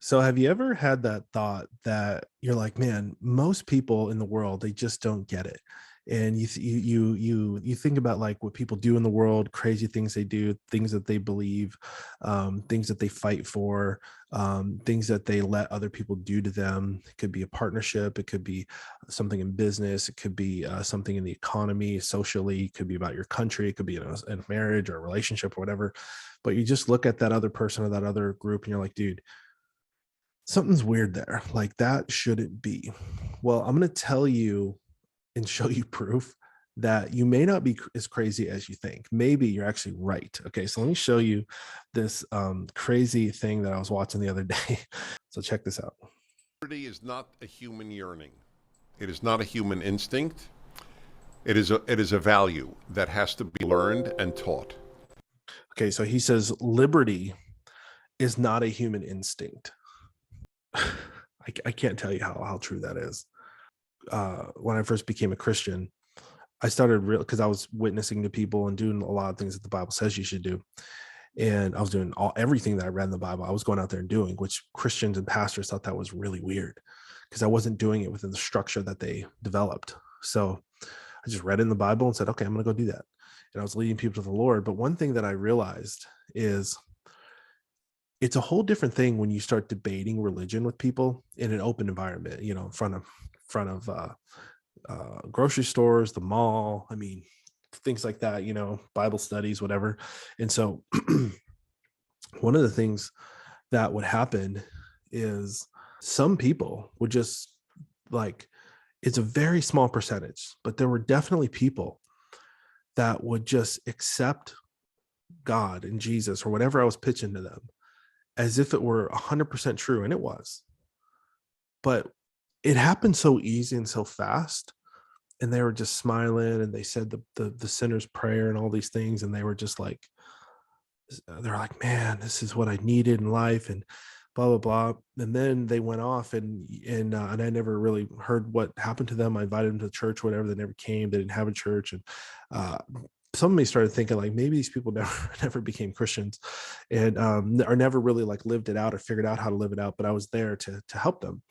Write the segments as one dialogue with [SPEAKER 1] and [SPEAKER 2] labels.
[SPEAKER 1] So have you ever had that thought that you're like, man, most people in the world, they just don't get it. And you think about like what people do in the world, crazy things they do, things that they believe, things that they fight for, things that they let other people do to them. It could be a partnership, it could be something in business, it could be something in the economy, socially, it could be about your country, it could be in a marriage or a relationship or whatever. But you just look at that other person or that other group, and you're like, dude, something's weird there. Like that shouldn't be. Well, I'm going to tell you and show you proof that you may not be as crazy as you think. Maybe you're actually right. Okay, so let me show you this crazy thing that I was watching the other day. So check this out.
[SPEAKER 2] Liberty is not a human yearning. It is not a human instinct. It is a value that has to be learned and taught.
[SPEAKER 1] Okay, so he says liberty is not a human instinct. I can't tell you how true that is. When I first became a Christian, I started real because I was witnessing to people and doing a lot of things that the Bible says you should do. And I was doing everything that I read in the Bible. I was going out there and doing, which Christians and pastors thought that was really weird because I wasn't doing it within the structure that they developed. So I just read in the Bible and said, okay, I'm going to go do that. And I was leading people to the Lord. But one thing that I realized is it's a whole different thing when you start debating religion with people in an open environment, in front of grocery stores, the mall. I mean, things like that, Bible studies, whatever. And so one of the things that would happen is some people would just like, it's a very small percentage, but there were definitely people that would just accept God and Jesus or whatever I was pitching to them as if it were 100% true. And it was, but it happened so easy and so fast. And they were just smiling and they said the sinner's prayer and all these things. And they were just like, they're like, man, this is what I needed in life and blah, blah, blah. And then they went off and I never really heard what happened to them. I invited them to church, whatever. They never came. They didn't have a church. And some of me started thinking like maybe these people never became Christians and or never really like lived it out or figured out how to live it out. But I was there to help them.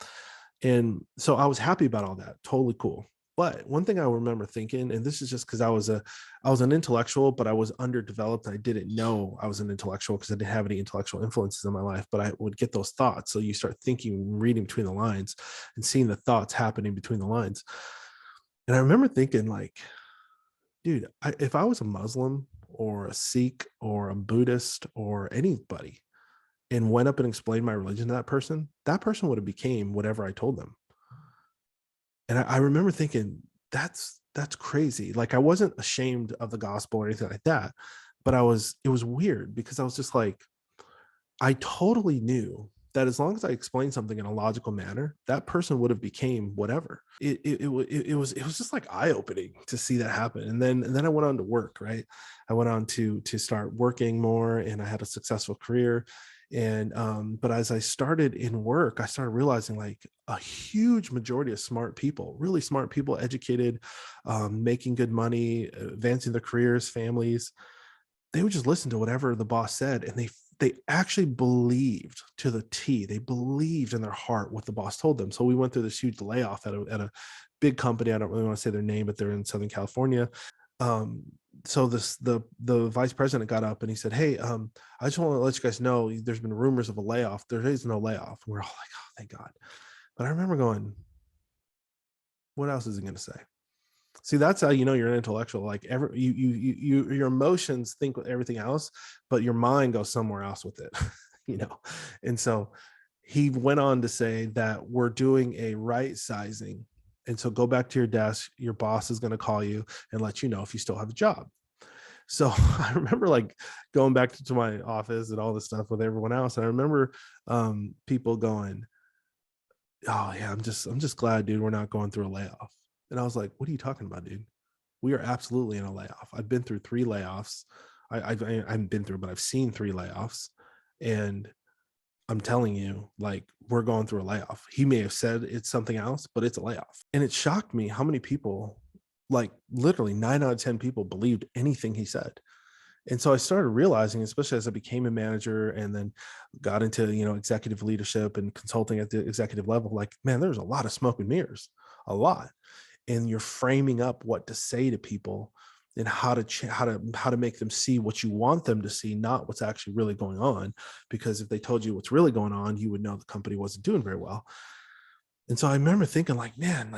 [SPEAKER 1] And so I was happy about all that. Totally cool. But one thing I remember thinking, and this is just because I was an intellectual, but I was underdeveloped. And I didn't know I was an intellectual because I didn't have any intellectual influences in my life, but I would get those thoughts. So you start thinking, reading between the lines and seeing the thoughts happening between the lines. And I remember thinking like, dude, if I was a Muslim or a Sikh or a Buddhist or anybody and went up and explained my religion to that person would have became whatever I told them. And I remember thinking, that's crazy. Like I wasn't ashamed of the gospel or anything like that, but it was weird because I was just like, I totally knew that as long as I explained something in a logical manner, that person would have became whatever. It was just like eye opening to see that happen. And then I went on to work, right? I went on to start working more, and I had a successful career. And but as I started in work, I started realizing like a huge majority of smart people, really smart people, educated, making good money, advancing their careers, families, they would just listen to whatever the boss said, and they actually believed to the T. They believed in their heart what the boss told them. So we went through this huge layoff at a big company. I don't really want to say their name, but they're in Southern California. Um, so the vice president got up and he said, "Hey, I just want to let you guys know there's been rumors of a layoff. There is no layoff." We're all like, "Oh, thank God." But I remember going, "What else is he going to say?" See, that's how you know you're an intellectual. Like your emotions think with everything else, but your mind goes somewhere else with it, you know. And so he went on to say that we're doing a right sizing. And so go back to your desk. Your boss is going to call you and let you know if you still have a job. So I remember like going back to my office and all this stuff with everyone else. And I remember people going, "Oh yeah, I'm just glad, dude, we're not going through a layoff." And I was like, "What are you talking about, dude? We are absolutely in a layoff. I've been through 3 layoffs. I haven't been through, but I've seen 3 layoffs, and I'm telling you, like, we're going through a layoff." He may have said it's something else, but it's a layoff. And it shocked me how many people, like literally 9 out of 10 people, believed anything he said. And so I started realizing, especially as I became a manager and then got into, executive leadership and consulting at the executive level, like, man, there's a lot of smoke and mirrors, a lot. And you're framing up what to say to people and how to make them see what you want them to see, not what's actually really going on. Because if they told you what's really going on, you would know the company wasn't doing very well. And so I remember thinking, like, man,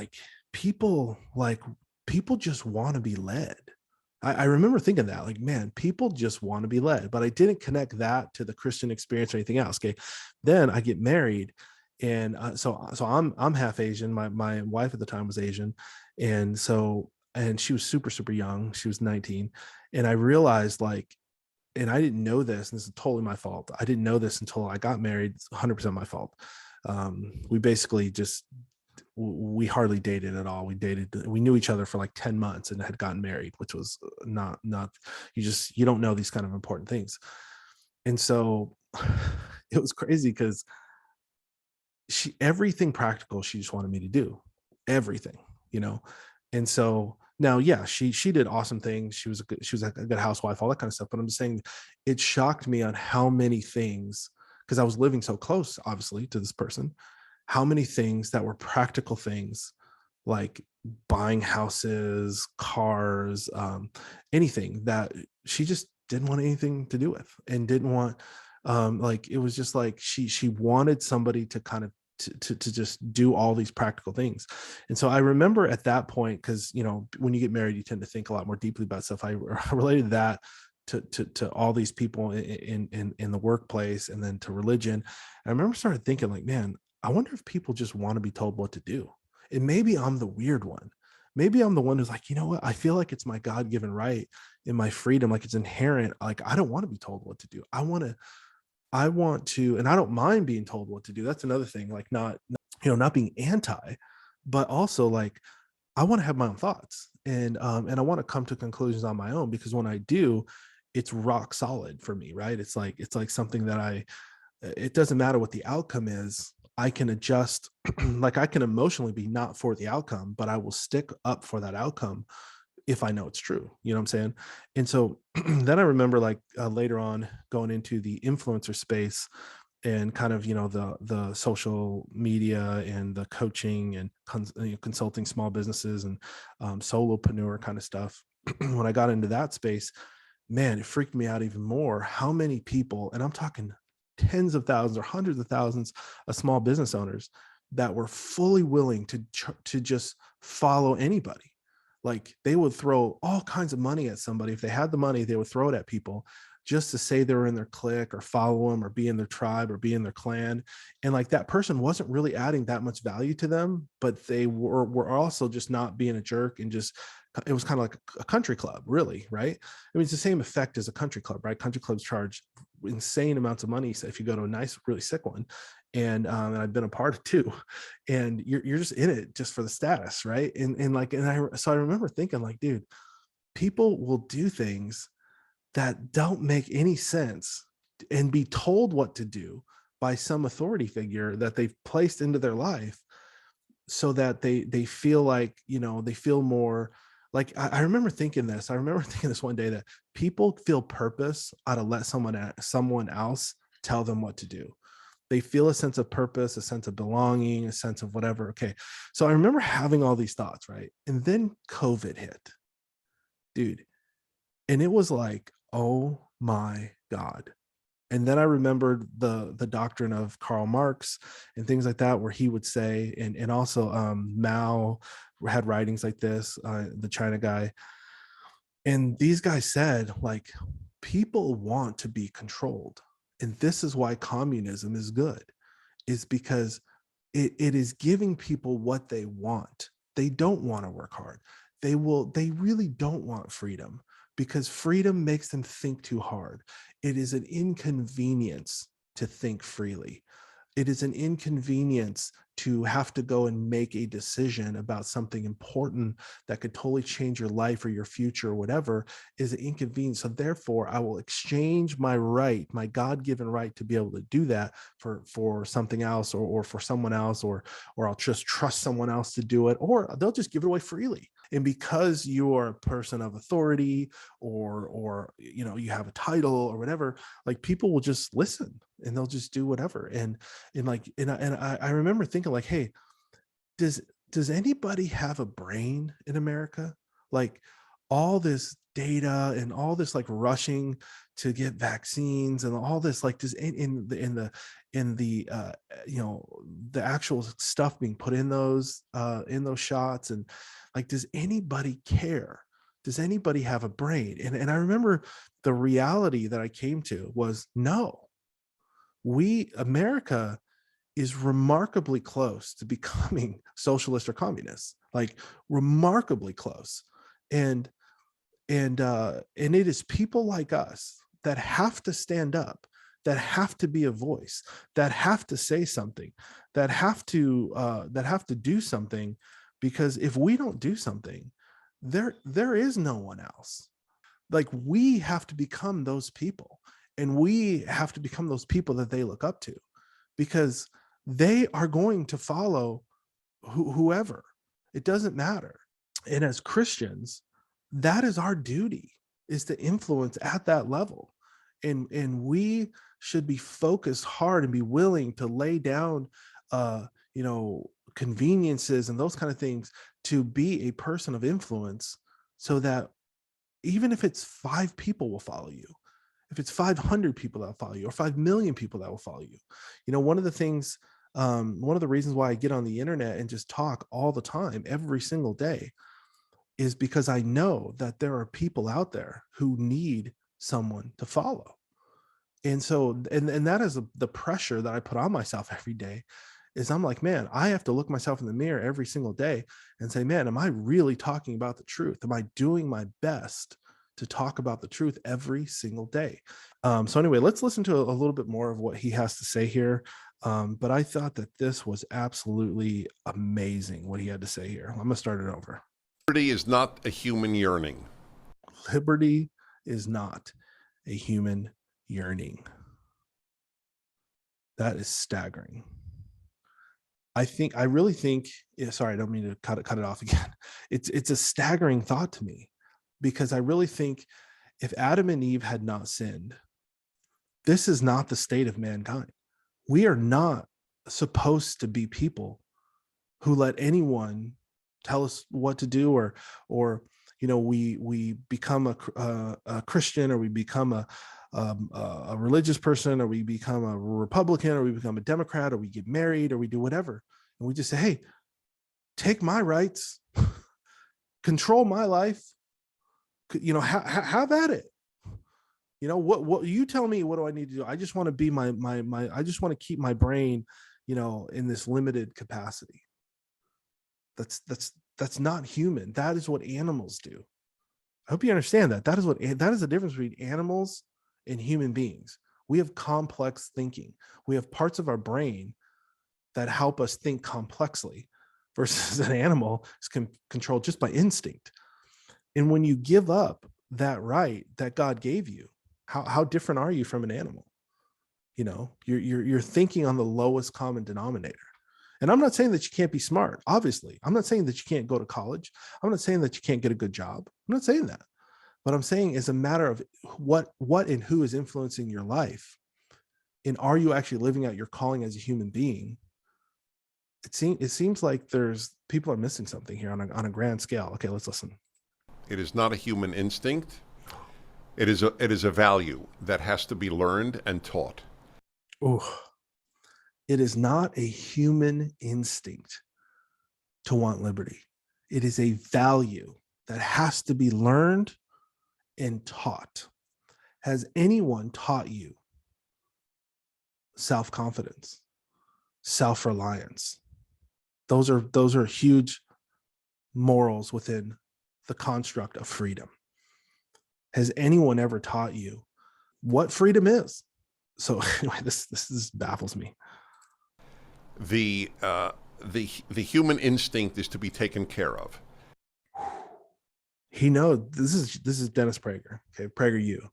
[SPEAKER 1] people just want to be led. I remember thinking that, like, man, people just want to be led, but I didn't connect that to the Christian experience or anything else. Okay. Then I get married. And so I'm half Asian. My wife at the time was Asian. And she was super, super young. She was 19. And I realized, like, and I didn't know this, and this is totally my fault. I didn't know this until I got married. It's 100% my fault. We basically just, we hardly dated at all. We knew each other for like 10 months and had gotten married, which was not, you don't know these kind of important things. And so it was crazy because everything practical, she just wanted me to do everything, you know? And so now, yeah, she did awesome things. She was a good housewife, all that kind of stuff. But I'm just saying, it shocked me on how many things, because I was living so close, obviously, to this person, how many things that were practical things, like buying houses, cars, anything that she just didn't want anything to do with, and didn't want, like, it was just like she wanted somebody to kind of to just do all these practical things. And so I remember at that point, because when you get married, you tend to think a lot more deeply about stuff. I related that to all these people in the workplace, and then to religion. I remember started thinking, like, man, I wonder if people just want to be told what to do. And maybe I'm the weird one. Maybe I'm the one who's like, you know what? I feel like it's my God-given right in my freedom. Like, it's inherent. Like, I don't want to be told what to do. I want to, and I don't mind being told what to do. That's another thing. Like, not being anti, but also, like, I want to have my own thoughts, and I want to come to conclusions on my own, because when I do, it's rock solid for me, right? It's like something that it doesn't matter what the outcome is. I can adjust. Like, I can emotionally be not for the outcome, but I will stick up for that outcome if I know it's true. You know what I'm saying? And so then I remember, like, later on, going into the influencer space, and kind of, the social media and the coaching and consulting small businesses, and solopreneur kind of stuff. When I got into that space, man, it freaked me out even more how many people, and I'm talking tens of thousands or hundreds of thousands of small business owners, that were fully willing to just follow anybody. Like, they would throw all kinds of money at somebody. If they had the money, they would throw it at people just to say they were in their clique, or follow them, or be in their tribe, or be in their clan. And, like, that person wasn't really adding that much value to them, but they were also just not being a jerk, and just, it was kind of like a country club, really, right? I mean, it's the same effect as a country club, right? Country clubs charge insane amounts of money, so if you go to a nice, really sick one. And I've been a part of two, and you're just in it just for the status, right? So I remember thinking, like, dude, people will do things that don't make any sense, and be told what to do by some authority figure that they've placed into their life, so that they feel like, they feel more like, I remember thinking this. I remember thinking this one day, that people feel purpose out of let someone else tell them what to do. They feel a sense of purpose, a sense of belonging, a sense of whatever. Okay. So I remember having all these thoughts, right? And then COVID hit, dude. And it was like, oh my God. And then I remembered the doctrine of Karl Marx and things like that, where he would say, and also Mao had writings like this, the China guy. And these guys said, like, people want to be controlled. And this is why communism is good, is because it is giving people what they want. They don't want to work hard. They really don't want freedom, because freedom makes them think too hard. It is an inconvenience to think freely. It is an inconvenience to have to go and make a decision about something important that could totally change your life or your future or whatever is an inconvenience. So therefore, I will exchange my right, my God-given right to be able to do that for something else or for someone else, or I'll just trust someone else to do it, or they'll just give it away freely. And because you are a person of authority or you have a title or whatever, like people will just listen and they'll just do whatever. And I remember thinking like, hey, does anybody have a brain in America? Like all this data and all this like rushing to get vaccines and all this, like does the actual stuff being put in those shots, and like does anybody care? Does anybody have a brain? And I remember the reality that I came to was no. America is remarkably close to becoming socialist or communist, like remarkably close. And it is people like us that have to stand up, that have to be a voice, that have to say something, that have to do something, because if we don't do something, there is no one else. Like we have to become those people, and we have to become those people that they look up to, because they are going to follow whoever. It doesn't matter. And as Christians, that is our duty, is to influence at that level. And we should be focused hard and be willing to lay down conveniences and those kind of things to be a person of influence, so that even if it's 5 people will follow you, if it's 500 people that will follow you, or 5 million people that will follow you. One of the things, one of the reasons why I get on the internet and just talk all the time, every single day, is because I know that there are people out there who need someone to follow. And so, and that is the pressure that I put on myself every day, is I'm like, man, I have to look myself in the mirror every single day and say, man, am I really talking about the truth? Am I doing my best to talk about the truth every single day? So anyway, let's listen to a little bit more of what he has to say here. But I thought that this was absolutely amazing, what he had to say here. I'm going to start it over.
[SPEAKER 2] Liberty is not a human yearning.
[SPEAKER 1] Liberty is not a human yearning. That is staggering. I really think, sorry, I don't mean to cut it off again. It's a staggering thought to me, because I really think if Adam and Eve had not sinned, this is not the state of mankind. We are not supposed to be people who let anyone tell us what to do, or we become a Christian, or we become a religious person, or we become a Republican, or we become a Democrat, or we get married, or we do whatever, and we just say, hey, take my rights, control my life, have at it. What you tell me, what do I need to do? I just want to be my I just want to keep my brain in this limited capacity. That's not human. That is what animals do. I hope you understand that. That is the difference between animals and human beings. We have complex thinking. We have parts of our brain that help us think complexly, versus an animal is controlled just by instinct. And when you give up that right that God gave you, how different are you from an animal? You're thinking on the lowest common denominator. And I'm not saying that you can't be smart. Obviously, I'm not saying that you can't go to college. I'm not saying that you can't get a good job. I'm not saying that. What I'm saying is a matter of what and who is influencing your life, and are you actually living out your calling as a human being? It seems like people are missing something here on a grand scale. Okay, let's listen.
[SPEAKER 2] It is not a human instinct. It is a value that has to be learned and taught.
[SPEAKER 1] Oh, it is not a human instinct to want liberty. It is a value that has to be learned and taught. Has anyone taught you self-confidence, self-reliance? Those are huge morals within the construct of freedom. Has anyone ever taught you what freedom is? So anyway, this baffles me.
[SPEAKER 2] The human instinct is to be taken care of.
[SPEAKER 1] He knows this is Dennis Prager. Okay, Prager U.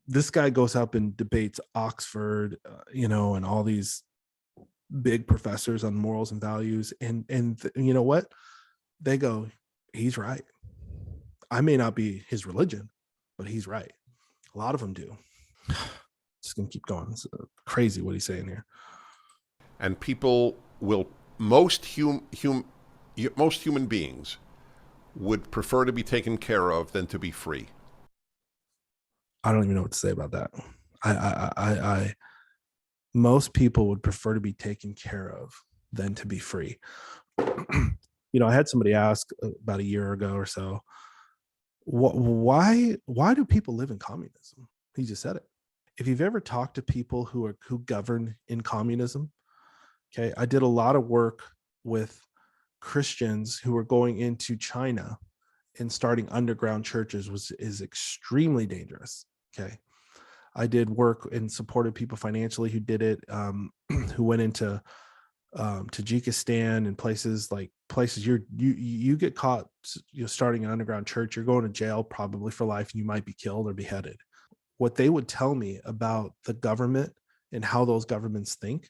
[SPEAKER 1] This guy goes up and debates Oxford, and all these big professors on morals and values, and you know what? They go, he's right. I may not be his religion, but he's right. A lot of them do. Just gonna keep going. It's crazy what he's saying here.
[SPEAKER 2] And people will most human beings would prefer to be taken care of than to be free.
[SPEAKER 1] I don't even know what to say about that. I most people would prefer to be taken care of than to be free. I had somebody ask about a year ago or so, why do people live in communism? He just said it. If you've ever talked to people who govern in communism, okay, I did a lot of work with Christians who were going into China and starting underground churches is extremely dangerous. Okay. I did work and supported people financially who did it, who went into Tajikistan and places you get caught starting an underground church, you're going to jail probably for life, and you might be killed or beheaded. What they would tell me about the government and how those governments think,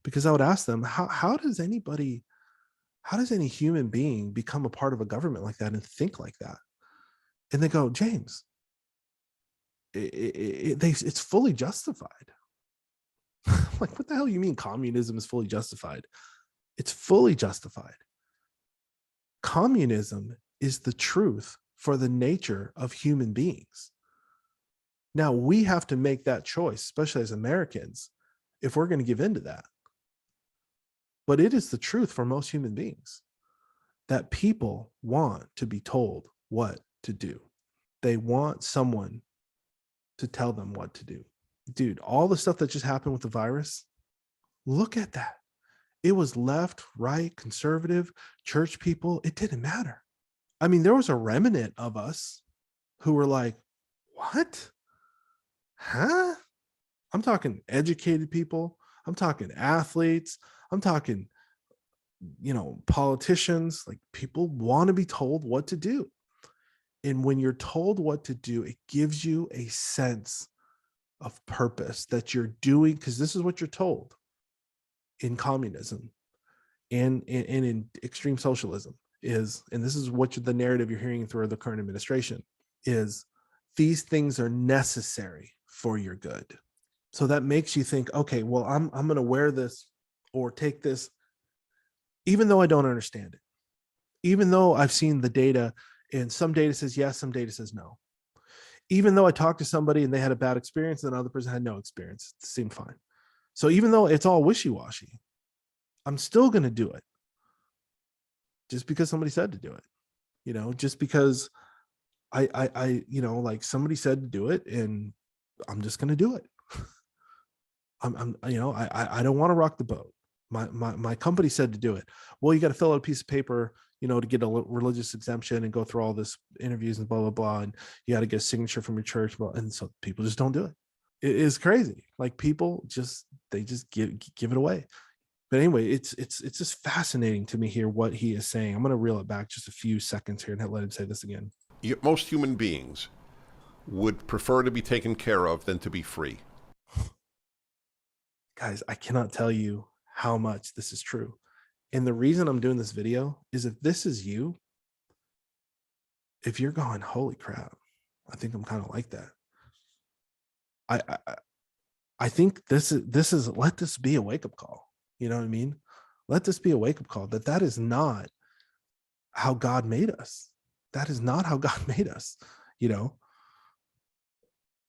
[SPEAKER 1] because I would ask them, how does any human being become a part of a government like that and think like that? And they go, James, it's fully justified. Like, what the hell you mean communism is fully justified? It's fully justified. Communism is the truth for the nature of human beings. Now, we have to make that choice, especially as Americans, if we're going to give in to that. But it is the truth for most human beings that people want to be told what to do. They want someone to tell them what to do. Dude, all the stuff that just happened with the virus, look at that. It was left, right, conservative, church people. It didn't matter. I mean, there was a remnant of us who were like, what? Huh? I'm talking educated people. I'm talking athletes. I'm talking, politicians. Like, people want to be told what to do. And when you're told what to do, it gives you a sense of purpose that you're doing, because this is what you're told in communism and in extreme socialism is, and this is what the narrative you're hearing through the current administration is, these things are necessary for your good. So that makes you think, okay, well, I'm going to wear this or take this, even though I don't understand it, even though I've seen the data and some data says yes, some data says no. Even though I talked to somebody and they had a bad experience and another person had no experience, it seemed fine. So even though it's all wishy-washy, I'm still going to do it just because somebody said to do it, just because I like somebody said to do it, and I'm just going to do it. I don't want to rock the boat. My company said to do it. Well, you got to fill out a piece of paper, to get a religious exemption and go through all this interviews and blah, blah, blah. And you got to get a signature from your church. And so people just don't do it. It is crazy. Like, people they just give it away. But anyway, it's just fascinating to me here what he is saying. I'm going to reel it back just a few seconds here and let him say this again.
[SPEAKER 2] Most human beings would prefer to be taken care of than to be free.
[SPEAKER 1] Guys, I cannot tell you how much this is true. And the reason I'm doing this video is, if this is you, if you're going, holy crap, I think I'm kind of like that. I think this is let this be a wake-up call. You know what I mean? Let this be a wake-up call that is not how God made us. That is not how God made us.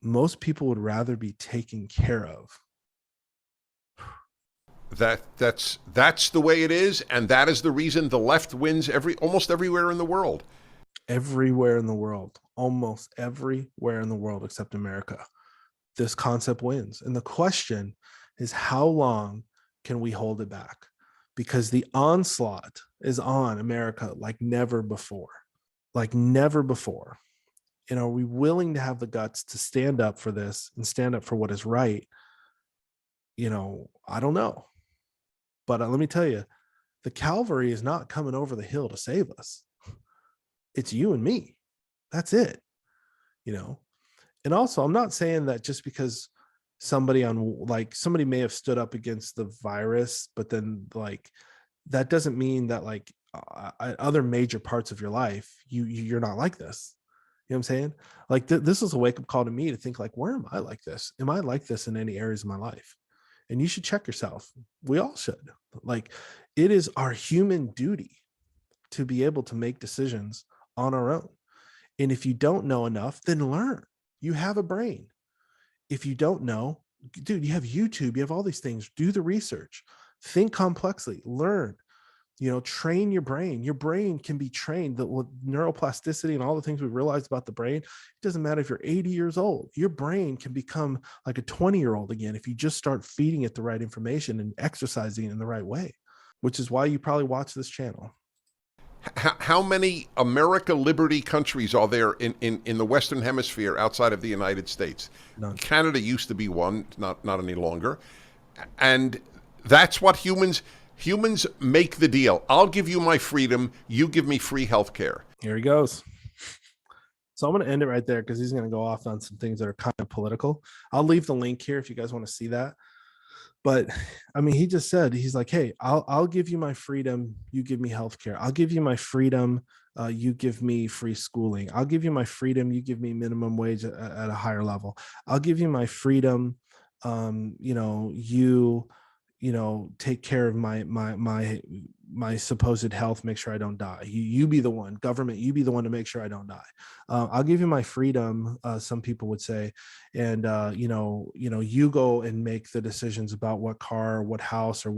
[SPEAKER 1] Most people would rather be taken care of.
[SPEAKER 2] That's the way it is, and that is the reason the left wins almost everywhere in the world.
[SPEAKER 1] Everywhere in the world, almost everywhere in the world except America, this concept wins. And the question is, how long can we hold it back? Because the onslaught is on America like never before. Like never before. And are we willing to have the guts to stand up for this and stand up for what is right? I don't know. But let me tell you, the cavalry is not coming over the hill to save us. It's you and me. That's it. You know, and also I'm not saying that just because somebody may have stood up against the virus, but then like that doesn't mean that like other major parts of your life you're not like this. You know what I'm saying? Like this is a wake-up call to me to think like, where am I like this? Am I like this in any areas of my life? And you should check yourself. We all should. Like, it is our human duty to be able to make decisions on our own. And if you don't know enough, then learn. You have a brain. If you don't know, dude, you have YouTube, you have all these things. Do the research, think complexly, learn, train your brain. Your brain can be trained with neuroplasticity and all the things we realized about the brain. It doesn't matter if you're 80 years old, your brain can become like a 20-year-old again if you just start feeding it the right information and exercising it in the right way, which is why you probably watch this channel.
[SPEAKER 2] How many America Liberty countries are there in the Western Hemisphere outside of the United States?
[SPEAKER 1] None.
[SPEAKER 2] Canada used to be one, not any longer. And that's what humans make the deal. I'll give you my freedom. You give me free health care.
[SPEAKER 1] Here he goes. So I'm going to end it right there because he's going to go off on some things that are kind of political. I'll leave the link here if you guys want to see that. But I mean, he just said, he's like, hey, I'll give you my freedom. You give me healthcare. I'll give you my freedom. You give me free schooling. I'll give you my freedom. You give me minimum wage at a higher level. I'll give you my freedom. You take care of my supposed health, make sure I don't die. You be the one, government, you be the one to make sure I don't die. I'll give you my freedom, some people would say, and you go and make the decisions about what car, what house, or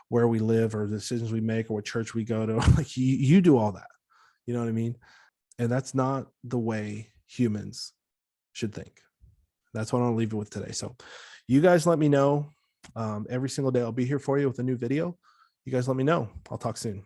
[SPEAKER 1] where we live, or the decisions we make, or what church we go to. Like you do all that. You know what I mean? And that's not the way humans should think. That's what I'll leave it with today. So you guys let me know. Every single day I'll be here for you with a new video. You guys let me know. I'll talk soon.